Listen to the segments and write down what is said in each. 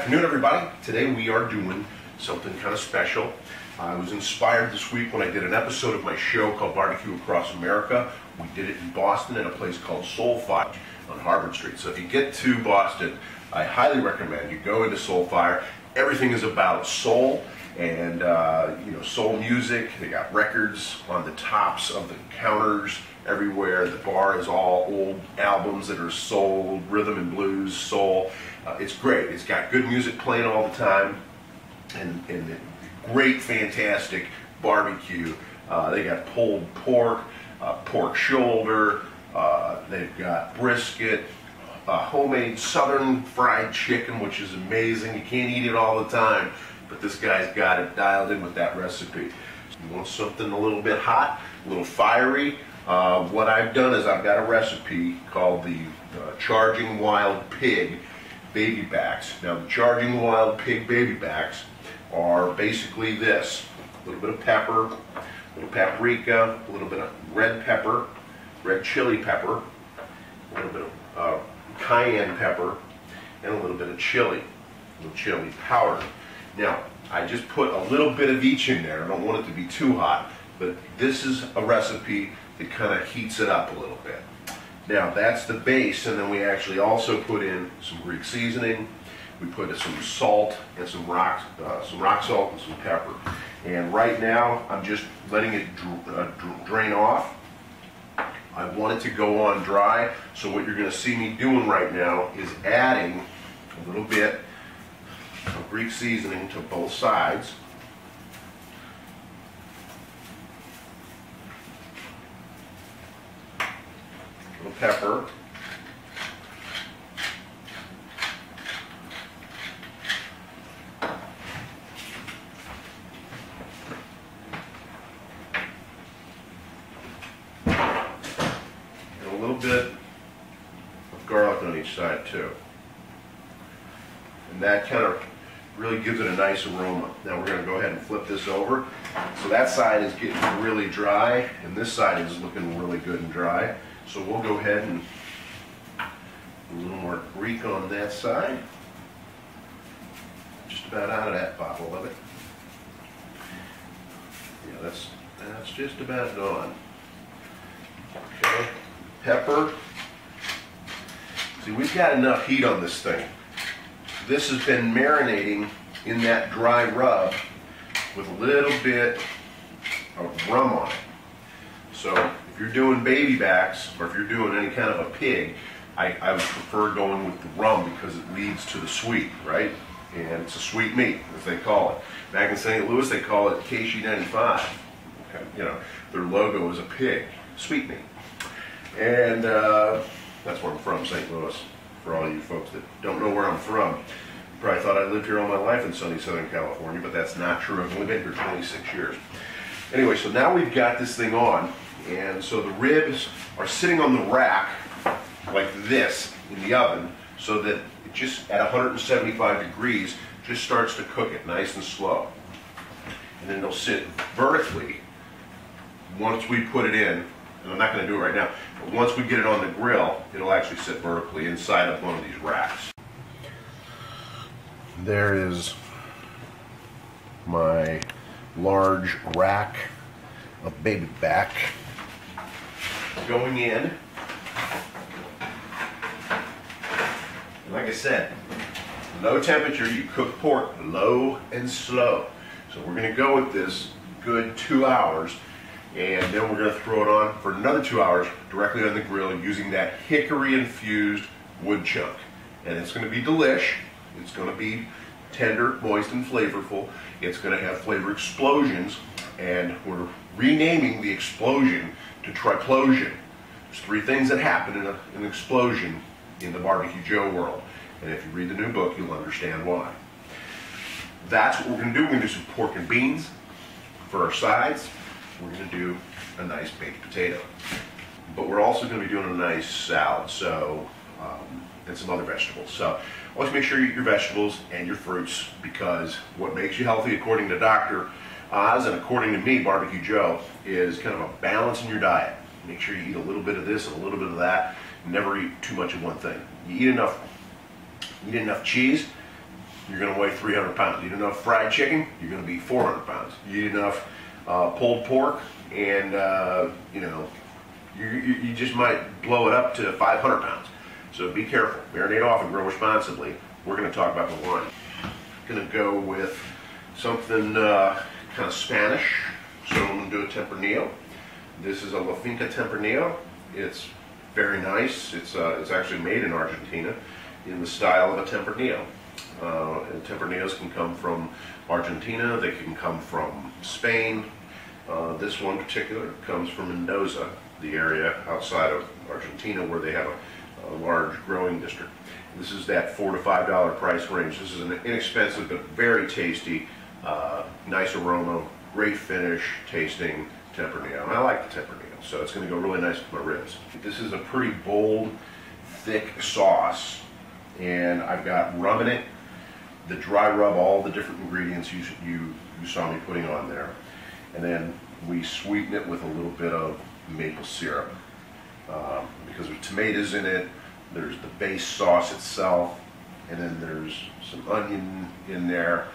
afternoon, everybody. Today we are doing something kind of special. I was inspired this week when I did an episode of my show called Barbecue Across America. We did it in Boston at a place called Soul Fire on Harvard Street. So if you get to Boston, I highly recommend you go into Soul Fire. Everything is about soul and soul music. They got records on the tops of the counters everywhere. The bar is all old albums that are soul, rhythm and blues, soul. It's great. It's got good music playing all the time, and great, fantastic barbecue. They got pulled pork, pork shoulder. They've got brisket, homemade southern fried chicken, which is amazing. You can't eat it all the time, but this guy's got it dialed in with that recipe. You want something a little bit hot, a little fiery? What I've done is I've got a recipe called the Charging Wild Pig Baby Backs. Now, the Charging Wild Pig Baby Backs are basically this: a little bit of pepper, a little paprika, a little bit of red pepper, red chili pepper, a little bit of cayenne pepper, and a little bit of chili, a little chili powder. Now, I just put a little bit of each in there. I don't want it to be too hot, but this is a recipe that kind of heats it up a little bit. Now, that's the base, and then we actually also put in some Greek seasoning. We put some salt and some rock salt and some pepper. And right now, I'm just letting it drain off. I want it to go on dry, so what you're going to see me doing right now is adding a little bit of Greek seasoning to both sides. A little pepper. A little bit of garlic on each side too. And that kind of really gives it a nice aroma. Now we're going to go ahead and flip this over. So that side is getting really dry, and this side is looking really good and dry. So we'll go ahead and a little more Greek on that side. Just about out of that bottle of it. Yeah, that's just about gone. Okay. Pepper. See, we've got enough heat on this thing. This has been marinating in that dry rub with a little bit of rum on it. So if you're doing baby backs, or if you're doing any kind of a pig, I would prefer going with the rum because it leads to the sweet, right? And it's a sweet meat, as they call it. Back in St. Louis, they call it KC95. Okay. You know, their logo is a pig, sweet meat. And that's where I'm from, St. Louis. For all you folks that don't know where I'm from, you probably thought I lived here all my life in sunny Southern California, but that's not true. I've only been here 26 years. Anyway, so now we've got this thing on, and so the ribs are sitting on the rack like this in the oven, so that it just at 175 degrees just starts to cook it nice and slow. And then they'll sit vertically once we put it in. And I'm not going to do it right now, but once we get it on the grill, it'll actually sit vertically inside of one of these racks. There is my large rack of baby back going in. And like I said, low temperature, you cook pork low and slow. So we're going to go with this good 2 hours. And then we're going to throw it on for another 2 hours directly on the grill using that hickory infused wood chunk. And it's going to be delish. It's going to be tender, moist, and flavorful. It's going to have flavor explosions, and we're renaming the explosion to Triplosion. There's 3 things that happen in an explosion in the Barbecue Joe world. And if you read the new book, you'll understand why. That's what we're going to do. We're going to do some pork and beans for our sides. We're going to do a nice baked potato, but we're also going to be doing a nice salad, and some other vegetables. So always make sure you eat your vegetables and your fruits, because what makes you healthy, according to Dr. Oz and according to me, Barbecue Joe, is kind of a balance in your diet. Make sure you eat a little bit of this and a little bit of that. Never eat too much of one thing. You eat enough cheese, you're going to weigh 300 pounds. You eat enough fried chicken, you're going to be 400 pounds. You eat enough pulled pork, and you know, you just might blow it up to 500 pounds. So be careful. Marinate off and grow responsibly. We're going to talk about the wine. Going to go with something kind of Spanish. So I'm going to do a Tempranillo. This is a La Finca Tempranillo. It's very nice. It's actually made in Argentina in the style of a Tempranillo. And Tempranillos can come from Argentina. They can come from Spain. This one in particular comes from Mendoza, the area outside of Argentina where they have a large growing district. This is that $4 to $5 price range. This is an inexpensive but very tasty, nice aroma, great finish, tasting Tempranillo. And I like the Tempranillo, so it's going to go really nice with my ribs. This is a pretty bold, thick sauce, and I've got rum in it. The dry rub, all the different ingredients you saw me putting on there. And then we sweeten it with a little bit of maple syrup. Because there's tomatoes in it, there's the base sauce itself, and then there's some onion in there.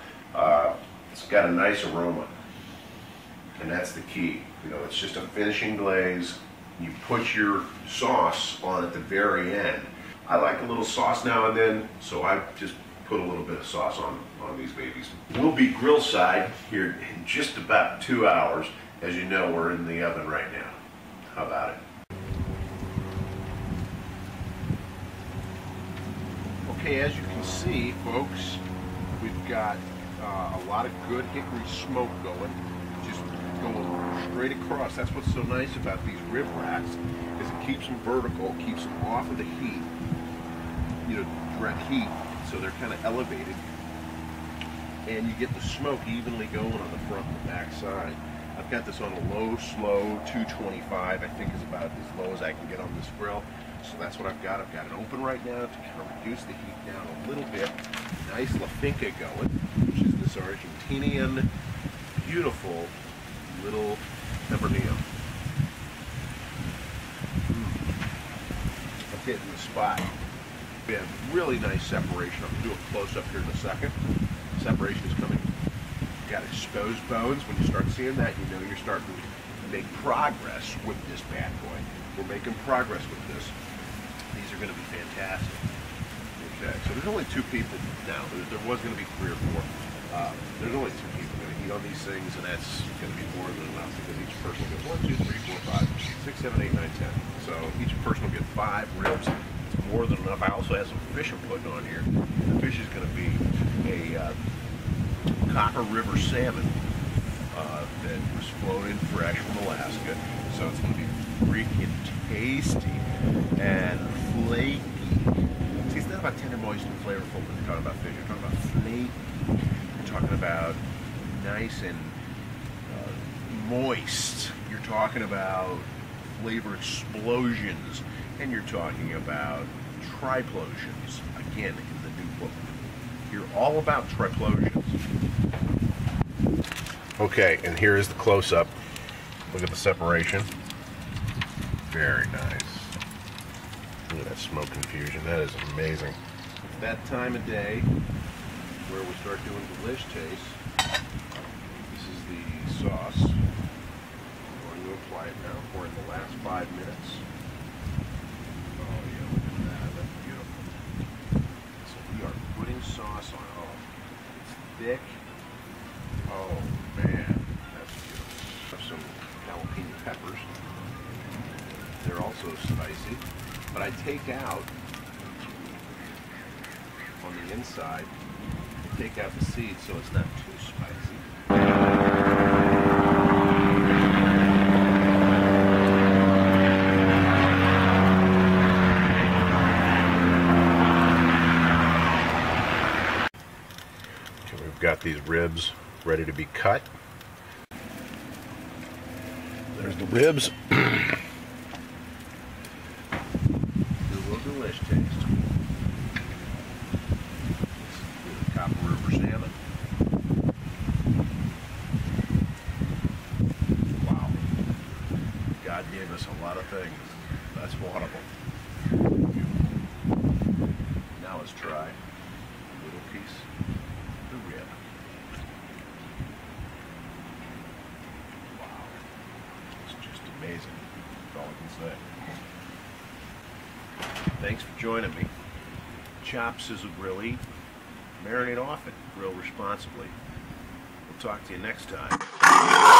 It's got a nice aroma, and that's the key. You know, it's just a finishing glaze. You put your sauce on at the very end. I like a little sauce now and then, so I just put a little bit of sauce on these babies. We'll be grill side here in just about 2 hours. As you know, we're in the oven right now. How about it? Okay, as you can see, folks, we've got a lot of good hickory smoke going, just going straight across. That's what's so nice about these rib racks, is it keeps them vertical, keeps them off of the heat, you know, direct heat, so they're kind of elevated, and you get the smoke evenly going on the front and the back side. I've got this on a low, slow 225, I think is about as low as I can get on this grill. So that's what I've got. I've got it open right now to kind of reduce the heat down a little bit. Nice La Finca going, which is this Argentinian, beautiful little Tempranillo. I'm hitting the spot. We have really nice separation. I'm going to do a close-up here in a second. Separation is coming. You've got exposed bones. When you start seeing that, you know you're starting to make progress with this bad boy. We're making progress with this. These are going to be fantastic. Okay, so there's only 2 people now. There was going to be 3 or 4. There's only 2 people going to eat on these things, and that's going to be more than enough because each person will get 1, 2, 3, 4, 5, 6, 7, 8, 9, 10. So each person will get 5 ribs. It's more than enough. I also have some fish I'm putting on here. The fish is going to be a Copper River salmon that was flown in fresh from Alaska. So it's going to be freaking tasty and flaky. See, it's not about tender, moist, and flavorful when you're talking about fish. You're talking about flaky. You're talking about nice and moist. You're talking about flavor explosions. And you're talking about triplosions. Again, in the new book. You're all about triplosions. Okay, and here is the close-up. Look at the separation. Very nice. Look at that smoke infusion. That is amazing. It's that time of day where we start doing the deli-sh taste. This is the sauce. I'm going to apply it now. We're in the last 5 minutes. Oh yeah, look at that. That's beautiful. So we are putting sauce on. Oh, it's thick. Oh man, that's beautiful. Have some jalapeno peppers. They're also spicy, but I take out on the inside, I take out the seeds so it's not too spicy. Okay, we've got these ribs ready to be cut. There's the ribs. Deli-sh taste. This is the Copper River salmon. Wow. God gave us a lot of things. That's one of them. Now let's try a little piece rib. Wow. It's just amazing. That's all I can say. Thanks for joining me. Chop, sizzle, grill, eat. Marinate often. Grill responsibly. We'll talk to you next time.